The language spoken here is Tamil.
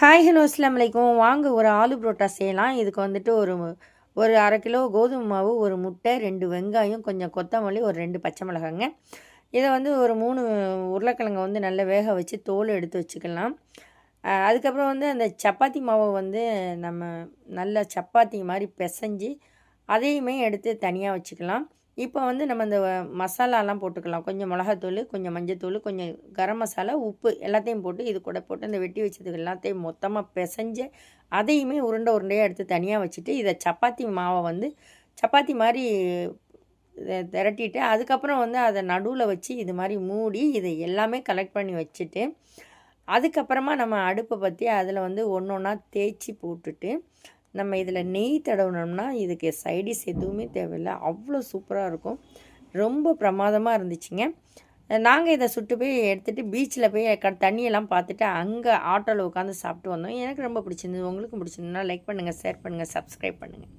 ஹாய் ஹலோ அஸ்ஸலாமு அலைக்கும். வாங்க ஒரு ஆலு புரோட்டா செய்யலாம். இதுக்கு வந்துட்டு ஒரு ஒரு 1/2 கிலோ கோதுமை மாவு, ஒரு முட்டை, 2 வெங்காயம், கொஞ்சம் கொத்தமல்லி, ஒரு 2 பச்சை மிளகாங்க. இதை வந்து ஒரு 3 உருளைக்கிழங்க வந்து நல்லா வேக வச்சு தோல் எடுத்து வச்சுக்கலாம். அதுக்கப்புறம் வந்து அந்த சப்பாத்தி மாவை வந்து நம்ம நல்லா சப்பாத்தி மாதிரி பிசைஞ்சு அதையுமே எடுத்து தனியாக வச்சுக்கலாம். இப்போ வந்து நம்ம இந்த மசாலாலாம் போட்டுக்கலாம். கொஞ்சம் மிளகாத்தூள், கொஞ்சம் மஞ்சத்தூள், கொஞ்சம் கரம் மசாலா, உப்பு எல்லாத்தையும் போட்டு இது கூட போட்டு இந்த வெட்டி வச்சது எல்லாத்தையும் மொத்தமாக பிசைஞ்சு அதையுமே உருண்டை உருண்டையாக எடுத்து தனியாக வச்சுட்டு, இதை சப்பாத்தி மாவை வந்து சப்பாத்தி மாதிரி திரட்டிட்டு அதுக்கப்புறம் வந்து அதை நடுவில் வச்சு இது மாதிரி மூடி இதை எல்லாமே கலெக்ட் பண்ணி வச்சுட்டு, அதுக்கப்புறமா நம்ம அடுப்பை பற்றி அதில் வந்து ஒன்று ஒன்றா தேய்ச்சி போட்டுட்டு நம்ம இதில் நெய் தடவினோம்னா இதுக்கு சைடிஷ் எதுவுமே தேவையில்லை. அவ்வளோ சூப்பராக இருக்கும். ரொம்ப பிரமாதமாக இருந்துச்சுங்க. நாங்கள் இதை சுட்டு போய் எடுத்துகிட்டு பீச்சில் போய் தண்ணியெல்லாம் பார்த்துட்டு அங்கே ஆட்டோவில் உட்காந்து சாப்பிட்டு வந்தோம். எனக்கு ரொம்ப பிடிச்சிருந்தது. உங்களுக்கும் பிடிச்சிருந்ததுன்னா லைக் பண்ணுங்கள், ஷேர் பண்ணுங்கள், சப்ஸ்கிரைப் பண்ணுங்கள்.